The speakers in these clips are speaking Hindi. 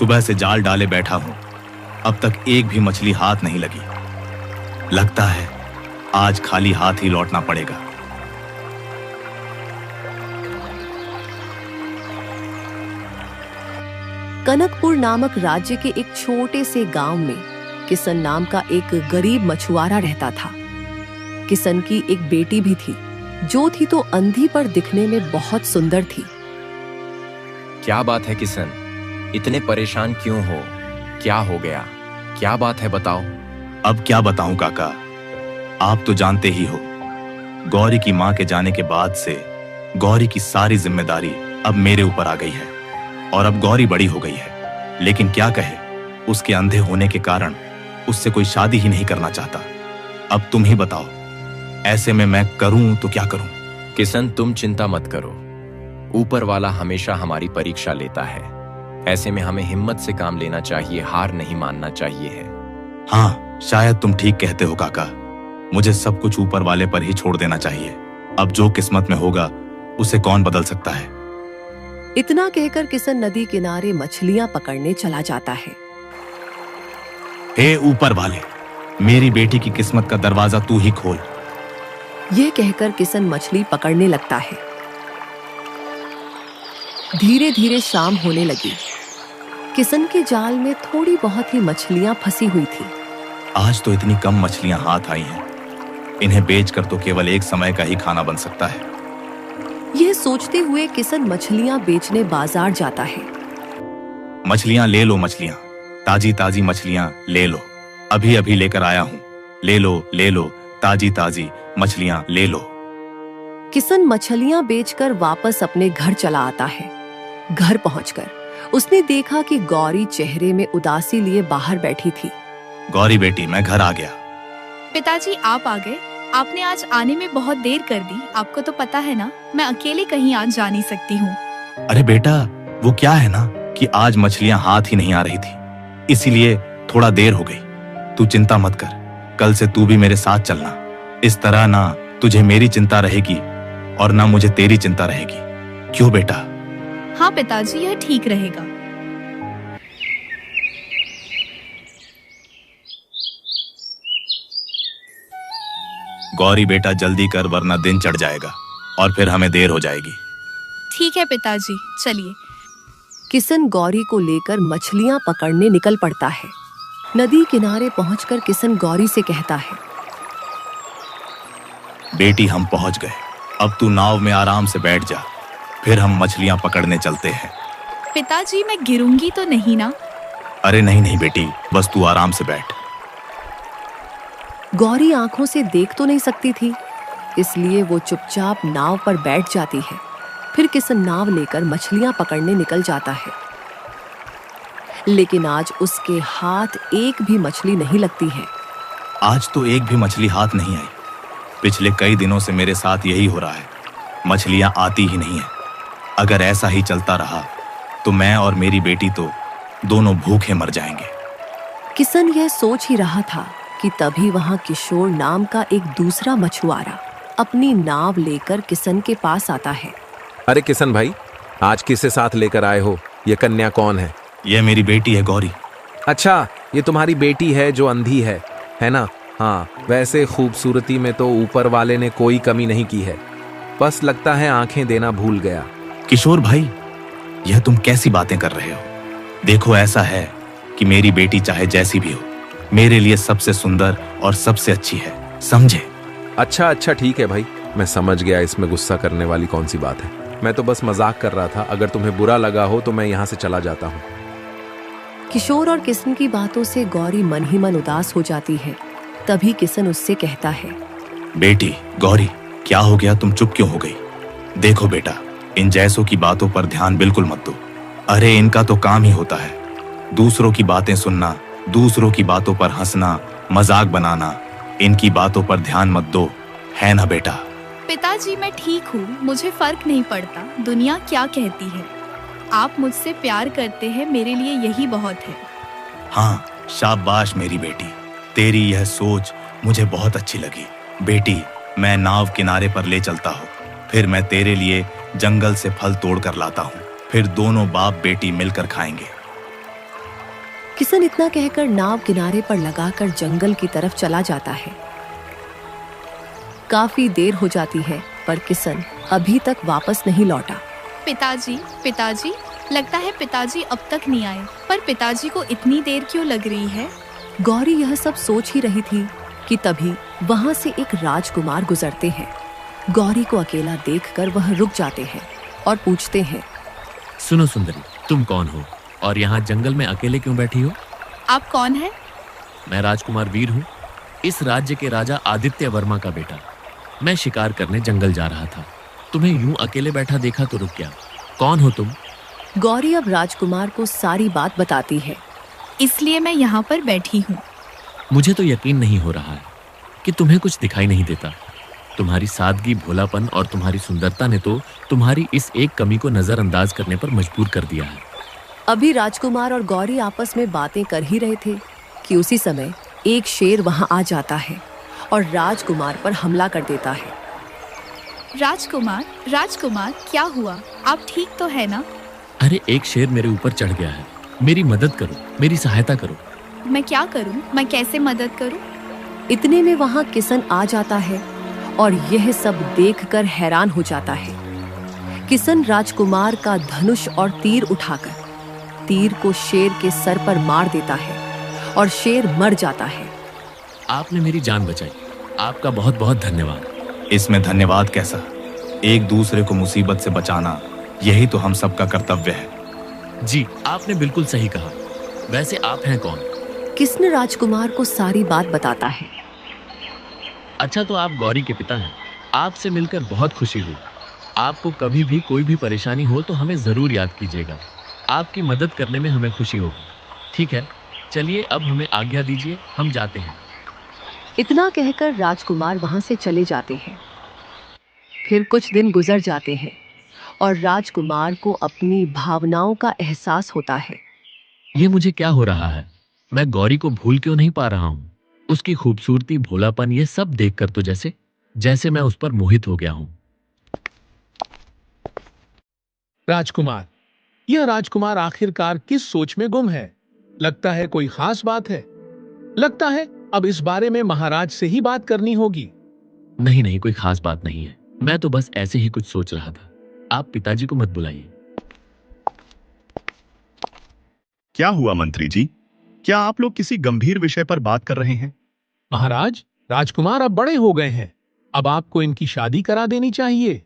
सुबह से जाल डाले बैठा हूं, अब तक एक भी मछली हाथ नहीं लगी। लगता है आज खाली हाथ ही लौटना पड़ेगा। कनकपुर नामक राज्य के एक छोटे से गांव में किशन नाम का एक गरीब मछुआरा रहता था। किशन की एक बेटी भी थी, जो थी तो अंधी पर दिखने में बहुत सुंदर थी। क्या बात है किशन, इतने परेशान क्यों हो? क्या हो गया? क्या बात है, बताओ। अब क्या बताऊं काका, आप तो जानते ही हो, गौरी की मां के जाने के बाद से गौरी की सारी जिम्मेदारी अब मेरे ऊपर आ गई है। और अब गौरी बड़ी हो गई है, लेकिन क्या कहे, उसके अंधे होने के कारण उससे कोई शादी ही नहीं करना चाहता। अब तुम ही बताओ, ऐसे में मैं करूं तो क्या करूं? किशन, तुम चिंता मत करो, ऊपर वाला हमेशा हमारी परीक्षा लेता है। ऐसे में हमें हिम्मत से काम लेना चाहिए, हार नहीं मानना चाहिए है। हाँ, शायद तुम ठीक कहते हो काका, मुझे सब कुछ ऊपर वाले पर ही छोड़ देना चाहिए। अब जो किस्मत में होगा उसे कौन बदल सकता है। इतना कहकर किशन नदी किनारे मछलियां पकड़ने चला जाता है। हे ऊपर वाले, मेरी बेटी की किस्मत का दरवाजा तू ही खोल। यह कहकर किशन मछली पकड़ने लगता है। धीरे धीरे शाम होने लगी। किशन के जाल में थोड़ी बहुत ही मछलियां फंसी हुई थी। आज तो इतनी कम मछलियां हाथ आई हैं, इन्हें बेचकर तो केवल एक समय का ही खाना बन सकता है। यह सोचते हुए किशन मछलियां बेचने बाजार जाता है। मछलियां ले लो, मछलियां, ताजी ताजी मछलियां ले लो, अभी अभी लेकर आया हूं। ले लो, ताजी ताजी मछलियां ले लो। किशन मछलियां बेचकर वापस अपने घर चला आता है। घर पहुंचकर उसने देखा कि गौरी चेहरे में उदासी लिए बाहर बैठी थी। गौरी बेटी, मैं घर आ गया। पिताजी, आप आ गए? आपने आज आने में बहुत देर कर दी। आपको तो पता है ना, मैं अकेले कहीं आज जा नहीं सकती हूँ। अरे बेटा, वो क्या है ना कि आज मछलियां हाथ ही नहीं आ रही थी, इसीलिए थोड़ा देर हो गई। तू चिंता मत कर, कल से तू भी मेरे साथ चलना। इस तरह ना तुझे मेरी चिंता रहेगी और ना मुझे तेरी चिंता रहेगी। क्यों बेटा? हाँ पिताजी, यह ठीक रहेगा। गौरी बेटा, जल्दी कर, वरना दिन चढ़ जाएगा और फिर हमें देर हो जाएगी। ठीक है पिताजी, चलिए। किशन गौरी को लेकर मछलियां पकड़ने निकल पड़ता है। नदी किनारे पहुंचकर किशन गौरी से कहता है, बेटी, हम पहुंच गए, अब तू नाव में आराम से बैठ जा, फिर हम मछलियां पकड़ने चलते हैं। पिताजी, मैं गिरूंगी तो नहीं ना? अरे नहीं बेटी, बस तू आराम से बैठ। गौरी आंखों से देख तो नहीं सकती थी, इसलिए वो चुपचाप नाव पर बैठ जाती है। फिर किशन नाव लेकर मछलियां पकड़ने निकल जाता है, लेकिन आज उसके हाथ एक भी मछली नहीं लगती है। आज तो एक भी मछली हाथ नहीं आई। पिछले कई दिनों से मेरे साथ यही हो रहा है, मछलियां आती ही नहीं है। अगर ऐसा ही चलता रहा तो मैं और मेरी बेटी तो दोनों भूखे मर जाएंगे। किशन यह सोच ही रहा था कि तभी वहां किशोर नाम का एक दूसरा मछुआरा अपनी नाव लेकर किशन के पास आता है। अरे किशन भाई, आज किसे साथ लेकर आए हो? ये कन्या कौन है? यह मेरी बेटी है गौरी। अच्छा, ये तुम्हारी बेटी है जो अंधी है ना? हाँ, वैसे खूबसूरती में तो ऊपर वाले ने कोई कमी नहीं की है, बस लगता है आंखें देना भूल गया। किशोर भाई, यह तुम कैसी बातें कर रहे हो? देखो, ऐसा है कि मेरी बेटी चाहे जैसी भी हो, मेरे लिए सबसे सुंदर और सबसे अच्छी है, समझे? अच्छा ठीक है भाई, मैं समझ गया, इसमें गुस्सा करने वाली कौन सी बात है। मैं तो बस मजाक कर रहा था, अगर तुम्हें बुरा लगा हो तो मैं यहाँ से चला जाता हूँ। किशोर और किशन की बातों से गौरी मन ही मन उदास हो जाती है। तभी किशन उससे कहता है, बेटी गौरी, क्या हो गया, तुम चुप क्यों हो गई? देखो बेटा, इन जैसों की बातों पर ध्यान बिल्कुल मत दो। अरे इनका तो काम ही होता है दूसरों की बातें सुनना, दूसरों की बातों पर हंसना, मजाक बनाना। इनकी बातों पर ध्यान मत दो, है ना बेटा? पिताजी, मैं ठीक हूँ, मुझे फर्क नहीं पड़ता दुनिया क्या कहती है। आप मुझसे प्यार करते हैं, मेरे लिए यही बहुत है। हाँ, शाबाश मेरी बेटी, तेरी यह सोच मुझे बहुत अच्छी लगी। बेटी, मैं नाव किनारे पर ले चलता हूँ, फिर मैं तेरे लिए जंगल से फल तोड़ कर लाता हूँ, फिर दोनों बाप बेटी मिलकर खाएंगे। किसन इतना कहकर नाव किनारे पर लगाकर जंगल की तरफ चला जाता है। काफी देर हो जाती है पर किसन अभी तक वापस नहीं लौटा। पिताजी, पिताजी, लगता है पिताजी अब तक नहीं आए। पर पिताजी को इतनी देर क्यों लग रही है? गौरी यह सब सोच ही रही थी कि तभी वहां से एक राजकुमार गुजरते हैं। गौरी को अकेला देखकर वह रुक जाते हैं और पूछते हैं, सुनो सुंदरी, तुम कौन हो और यहाँ जंगल में अकेले क्यों बैठी हो? आप कौन है? मैं राजकुमार वीर हूँ, इस राज्य के राजा आदित्य वर्मा का बेटा। मैं शिकार करने जंगल जा रहा था, तुम्हें यूं अकेले बैठा देखा तो रुक गया। कौन हो तुम? गौरी अब राजकुमार को सारी बात बताती है। इसलिए मैं यहाँ पर बैठी हूँ। मुझे तो यकीन नहीं हो रहा है कि तुम्हें कुछ दिखाई नहीं देता। तुम्हारी सादगी, भोलापन और तुम्हारी सुंदरता ने तो तुम्हारी इस एक कमी को नजरअंदाज करने पर मजबूर कर दिया है। अभी राजकुमार और गौरी आपस में बातें कर ही रहे थे कि उसी समय एक शेर वहां आ जाता है और राजकुमार पर हमला कर देता है। राजकुमार, राजकुमार, क्या हुआ? आप ठीक तो है ना? अरे, एक शेर मेरे ऊपर चढ़ गया है, मेरी मदद करो, मेरी सहायता करो। मैं क्या करूं? मैं कैसे मदद करूं? इतने में वहां किसन आ जाता है और यह सब देखकर हैरान हो जाता है। किसन राजकुमार का धनुष और तीर उठाकर तीर को शेर के सर पर मार देता है और शेर मर जाता है। आपने मेरी जान बचाई, आपका बहुत बहुत धन्यवाद। इसमें धन्यवाद कैसा? एक दूसरे को मुसीबत से बचाना यही तो हम सबका कर्तव्य है। जी, आपने बिल्कुल सही कहा। वैसे आप हैं कौन? किसन राजकुमार को सारी बात बताता है। अच्छा, तो आप गौरी के पिता हैं। आपसे मिलकर बहुत खुशी हुई। आपको कभी भी कोई भी परेशानी हो तो हमें जरूर याद कीजिएगा। आपकी मदद करने में हमें खुशी होगी। ठीक है, चलिए अब हमें आज्ञा दीजिए, हम जाते हैं। इतना कहकर राजकुमार वहां से चले जाते हैं। फिर कुछ दिन गुजर जाते हैं और राजकुमार को अपनी भावनाओं का एहसास होता है। ये मुझे क्या हो रहा है? मैं गौरी को भूल क्यों नहीं पा रहा हूँ? उसकी खूबसूरती, भोलापन, ये सब देखकर तो जैसे मैं उस पर मोहित हो गया हूँ। राजकुमार, यह राजकुमार आखिरकार किस सोच में गुम है? लगता है कोई खास बात है। लगता है अब इस बारे में महाराज से ही बात करनी होगी। नहीं नहीं, कोई खास बात नहीं है। मैं तो बस ऐसे ही कुछ सोच रहा था। आप पिताजी को मत बुलाइए। क्या हुआ मंत्री जी? क्या आप लोग किसी गंभीर विषय पर बात कर रहे हैं? महाराज, राजकुमार अब बड़े हो गए हैं। अब आपको इनकी शादी करा देनी चाहिए।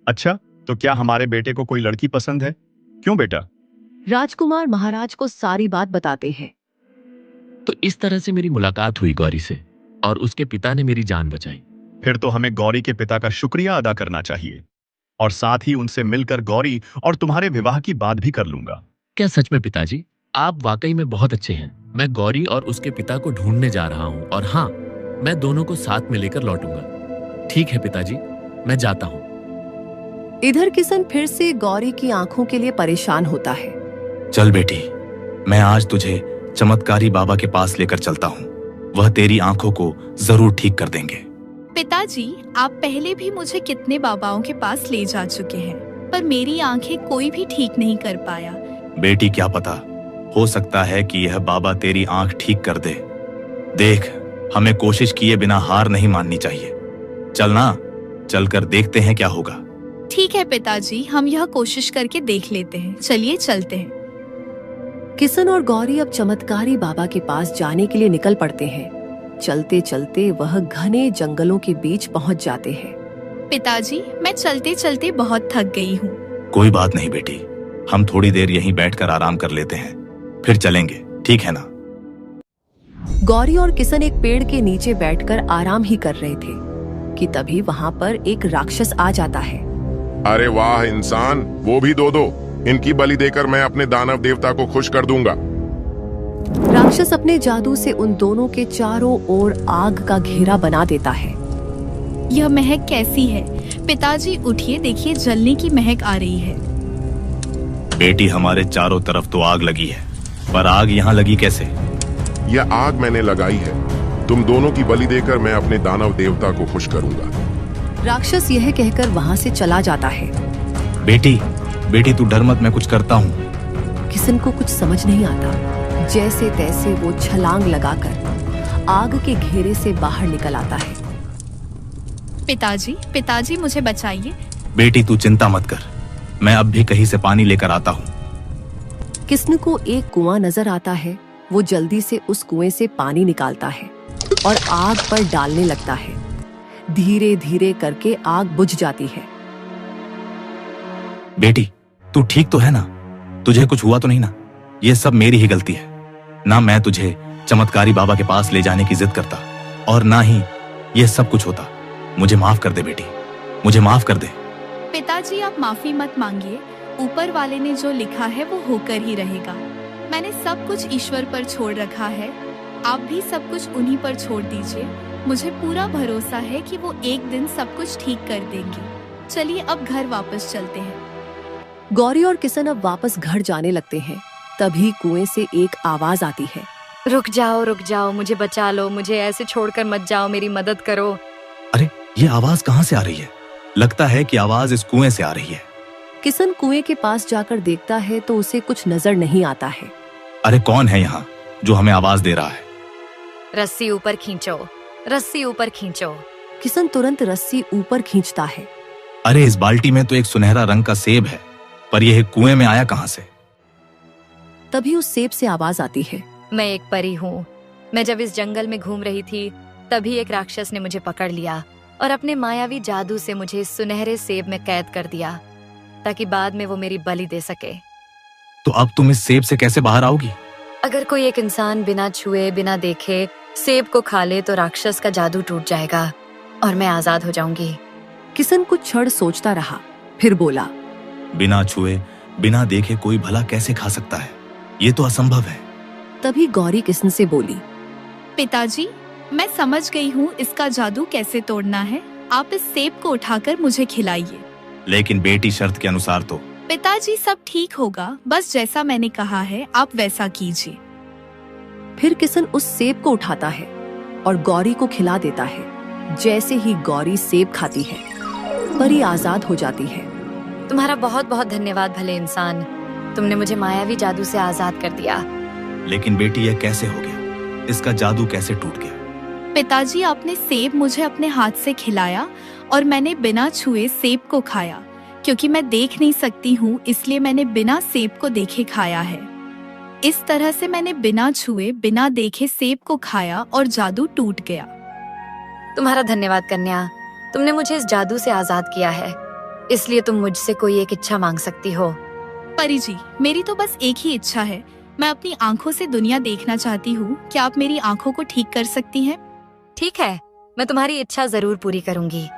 अच्छा, तो क्या हमारे बेटे को कोई लड़की पसंद है? क्यों बेटा? राजकुमार महाराज को सारी बात बताते हैं। तो इस तरह से मेरी मुलाकात हुई गौरी से और उसके पिता ने मेरी जान बचाई। फिर तो हमें गौरी के पिता का शुक्रिया अदा करना चाहिए और साथ ही उनसे मिलकर गौरी और तुम्हारे विवाह की बात भी कर लूंगा। क्या सच में पिताजी? आप वाकई में बहुत अच्छे हैं। मैं गौरी और उसके पिता को ढूंढने जा रहा हूँ और हाँ, मैं दोनों को साथ में लेकर लौटूंगा। ठीक है पिताजी, मैं जाता हूँ। इधर किसन फिर से गौरी की आंखों के लिए परेशान होता है। चल बेटी, मैं आज तुझे चमत्कारी बाबा के पास लेकर चलता हूँ। वह तेरी आंखों को जरूर ठीक कर देंगे। पिताजी, आप पहले भी मुझे कितने बाबाओं के पास ले जा चुके हैं, पर मेरी आंखें कोई भी ठीक नहीं कर पाया। बेटी, क्या पता, हो सकता है कि यह बाबा तेरी आंख ठीक कर दे। देख, हमें कोशिश किए बिना हार नहीं माननी चाहिए। चलना, चलकर देखते हैं क्या होगा। ठीक है पिताजी, हम यह कोशिश करके देख लेते हैं। चलिए चलते हैं। किसन और गौरी अब चमत्कारी बाबा के पास जाने के लिए निकल पड़ते हैं। चलते चलते वह घने जंगलों के बीच पहुंच जाते हैं। पिताजी, मैं चलते चलते बहुत थक गई हूँ। कोई बात नहीं बेटी, हम थोड़ी देर यहीं बैठकर आराम कर लेते हैं, फिर चलेंगे, ठीक है ना? गौरी और किसन एक पेड़ के नीचे बैठकर आराम ही कर रहे थे कि तभी वहां पर एक राक्षस आ जाता है। अरे वाह इंसान, वो भी दो। इनकी बलि देकर मैं अपने दानव देवता को खुश कर दूंगा। राक्षस अपने जादू से उन दोनों के चारों ओर आग का घेरा बना देता है। यह महक कैसी है? पिताजी उठिए, देखिए जलने की महक आ रही है। बेटी, हमारे चारों तरफ तो आग लगी है, पर आग यहाँ लगी कैसे? यह आग मैंने लगाई है। तुम दोनों की बलि देकर मैं अपने दानव देवता को खुश करूंगा। राक्षस यह कहकर वहां से चला जाता है। बेटी, तू डर मत, मैं कुछ करता हूँ। किसन को कुछ समझ नहीं आता। जैसे तैसे वो छलांग लगाकर आग के घेरे से बाहर निकल आता है। पिताजी, पिताजी मुझे बचाइए। बेटी तू चिंता मत कर, मैं अब भी कहीं से पानी लेकर आता हूँ। किस्न को एक कुआं नजर आता है। वो जल्दी से उस कुएं से पानी निकालता है और आग पर डालने लगता है। धीरे धीरे करके आग बुझ जाती है। बेटी तू ठीक तो है ना? तुझे कुछ हुआ तो नहीं ना? ये सब मेरी ही गलती है ना। मैं तुझे चमत्कारी बाबा के पास ले जाने की जिद करता और ना ही ये सब कुछ होता। मुझे माफ कर दे बेटी, मुझे माफ कर दे। पिताजी आप माफी मत मांगिए। ऊपर वाले ने जो लिखा है वो होकर ही रहेगा। मैंने सब कुछ ईश्वर पर छोड़ रखा है। आप भी सब कुछ उन्हीं पर छोड़ दीजिए। मुझे पूरा भरोसा है कि वो एक दिन सब कुछ ठीक कर देंगी। चलिए अब घर वापस चलते हैं। गौरी और किशन अब वापस घर जाने लगते हैं। तभी कुएं से एक आवाज आती है। रुक जाओ, मुझे बचा लो, मुझे ऐसे छोड़कर मत जाओ, मेरी मदद करो। अरे ये आवाज कहाँ से आ रही है? लगता है कि आवाज इस कुएं से आ रही है। किशन कुएं के पास जाकर देखता है तो उसे कुछ नजर नहीं आता है। अरे कौन है यहाँ जो हमें आवाज दे रहा है? रस्सी ऊपर खींचो, रस्सी ऊपर खींचो। किशन तुरंत रस्सी ऊपर खींचता है। अरे इस बाल्टी में तो एक सुनहरा रंग का सेब है, पर यह कुएं में आया कहाँ से? तभी उस सेब से आवाज आती है। मैं एक परी हूँ। मैं जब इस जंगल में घूम रही थी तभी एक राक्षस ने मुझे पकड़ लिया और अपने मायावी जादू से मुझे इस सुनहरे सेब में कैद कर दिया ताकि बाद में वो मेरी बलि दे सके। तो अब तुम इस सेब से कैसे बाहर आओगी? अगर कोई एक इंसान बिना छुए बिना देखे सेब को खा ले तो राक्षस का जादू टूट जाएगा और मैं आजाद हो जाऊंगी। किशन कुछ क्षण सोचता रहा, फिर बोला, बिना छुए बिना देखे कोई भला कैसे खा सकता है? ये तो असंभव है। तभी गौरी किशन से बोली, पिताजी मैं समझ गई हूँ इसका जादू कैसे तोड़ना है। आप इस सेब को उठाकर मुझे खिलाइए। लेकिन बेटी शर्त के अनुसार तो। पिताजी सब ठीक होगा, बस जैसा मैंने कहा है आप वैसा कीजिए। फिर किशन उस सेब को उठाता है और गौरी को खिला देता है। जैसे ही गौरी सेब खाती है, परी आजाद हो जाती है। तुम्हारा बहुत बहुत धन्यवाद भले इंसान, तुमने मुझे मायावी जादू से आजाद कर दिया। लेकिन बेटी यह कैसे हो गया? इसका जादू कैसे टूट गया? पिताजी आपने सेब मुझे अपने हाथ से खिलाया और मैंने बिना छुए सेब को खाया। क्योंकि मैं देख नहीं सकती हूँ इसलिए मैंने बिना सेब को देखे खाया है। इस तरह से मैंने बिना छुए बिना देखे सेब को खाया और जादू टूट गया। तुम्हारा धन्यवाद कन्या, तुमने मुझे इस जादू से आजाद किया है, इसलिए तुम मुझसे कोई एक इच्छा मांग सकती हो। परी जी मेरी तो बस एक ही इच्छा है। मैं अपनी आंखों से दुनिया देखना चाहती हूँ। क्या आप मेरी आंखों को ठीक कर सकती हैं? ठीक है, मैं तुम्हारी इच्छा जरूर पूरी करूंगी।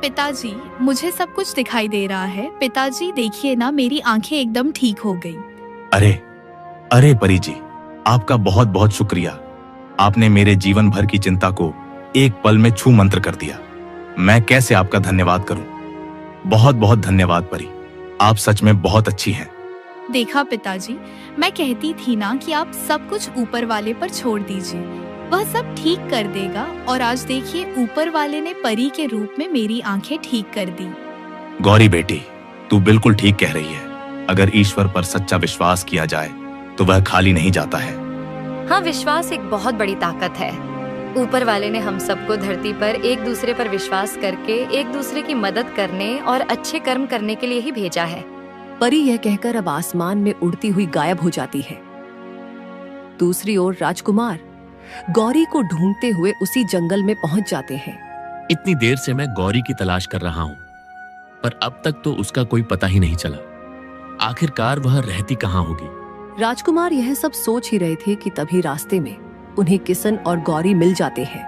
पिताजी मुझे सब कुछ दिखाई दे रहा है। पिताजी देखिए ना, मेरी आंखें एकदम ठीक हो गई। अरे अरे परी जी, आपका बहुत बहुत शुक्रिया। आपने मेरे जीवन भर की चिंता को एक पल में छू मंत्र कर दिया। मैं कैसे आपका धन्यवाद करूं? बहुत बहुत धन्यवाद परी, आप सच में बहुत अच्छी हैं। देखा पिताजी, मैं कहती थी ना कि आप सब कुछ ऊपर वाले पर छोड़ दीजिए, वह सब ठीक कर देगा। और आज देखिए ऊपर वाले ने परी के रूप में मेरी आंखें ठीक कर दी। गौरी बेटी, तू बिल्कुल ठीक कह रही है। अगर ईश्वर पर सच्चा विश्वास किया जाए तो वह खाली नहीं जाता है। हाँ, विश्वास एक बहुत बड़ी ताकत है। ऊपर वाले ने हम सबको धरती पर एक दूसरे पर विश्वास करके एक दूसरे की मदद करने और अच्छे कर्म करने के लिए ही भेजा है। परी यह कहकर अब आसमान में उड़ती हुई गायब हो जाती है। दूसरी ओर राजकुमार गौरी को ढूंढते हुए उसी जंगल में पहुंच जाते हैं। इतनी देर से मैं गौरी की तलाश कर रहा हूँ, पर अब तक तो उसका कोई पता ही नहीं चला। आखिरकार वह रहती कहाँ होगी? राजकुमार यह सब सोच ही रहे थे कि तभी रास्ते में उन्हें किशन और गौरी मिल जाते हैं।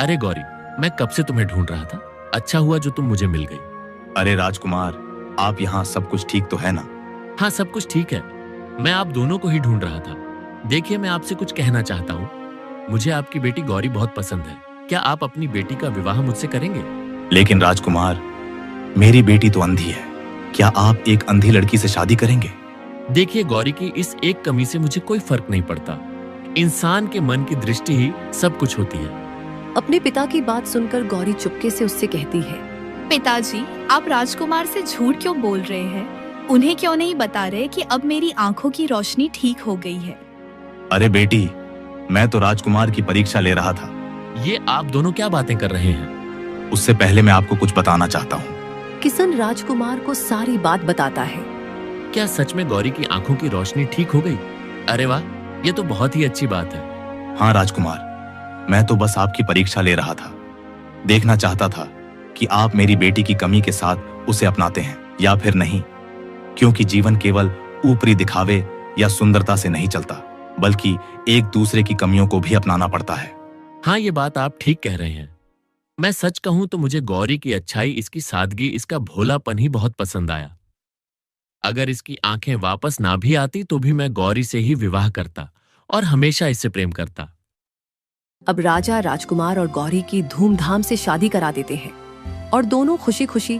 अरे गौरी, मैं कब से तुम्हें ढूंढ रहा था। अच्छा हुआ जो तुम मुझे मिल गई। अरे राजकुमार, आप यहाँ सब कुछ ठीक तो है ना? हाँ, सब कुछ ठीक है। मैं आप दोनों को ही ढूंढ रहा था। देखिए, मैं आपसे कुछ कहना चाहता हूँ। मुझे आपकी बेटी गौरी बहुत पसंद है। क्या आप अपनी बेटी का विवाह मुझसे करेंगे? लेकिन राजकुमार, मेरी बेटी तो अंधी है। क्या आप एक अंधी लड़की से शादी करेंगे? देखिए गौरी की इस एक कमी से मुझे कोई फर्क नहीं पड़ता। इंसान के मन की दृष्टि ही सब कुछ होती है। अपने पिता की बात सुनकर गौरी चुपके से उससे कहती है, पिताजी, आप राजकुमार से झूठ क्यों बोल रहे हैं? उन्हें क्यों नहीं बता रहे कि अब मेरी आंखों की रोशनी ठीक हो गई है? अरे बेटी, मैं तो राजकुमार की परीक्षा ले रहा था। ये आप दोनों क्या बातें कर रहे हैं? उससे पहले मैं आपको कुछ बताना चाहता हूँ। किशन राजकुमार को सारी बात बताता है। क्या सच में गौरी की आंखों की रोशनी ठीक हो गई? अरे वाह, ये तो बहुत ही अच्छी बात है। हाँ राजकुमार, मैं तो बस आपकी परीक्षा ले रहा था। देखना चाहता था कि आप मेरी बेटी की कमी के साथ उसे अपनाते हैं या फिर नहीं, क्योंकि जीवन केवल ऊपरी दिखावे या सुंदरता से नहीं चलता, बल्कि एक दूसरे की कमियों को भी अपनाना पड़ता है। हाँ, ये बात आप ठीक कह रहे हैं। मैं सच कहूं तो मुझे गौरी की अच्छाई, इसकी सादगी, इसका भोलापन ही बहुत पसंद आया। अगर इसकी आंखें वापस ना भी आती तो भी मैं गौरी से ही विवाह करता और हमेशा इससे प्रेम करता। अब राजा राजकुमार और गौरी की धूमधाम से शादी करा देते हैं और दोनों खुशी खुशी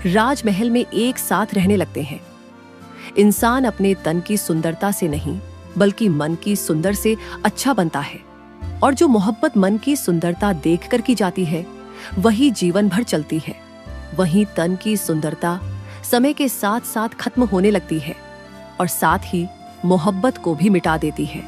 राजमहल में एक साथ रहने लगते हैं। इंसान अपने तन की सुंदरता से नहीं, बल्कि मन की सुंदर से अच्छा बनता है, और जो मोहब्बत मन की सुंदरता देखकर की जाती है वही जीवन भर चलती है। वहीं तन की सुंदरता समय के साथ साथ खत्म होने लगती है और साथ ही मोहब्बत को भी मिटा देती है।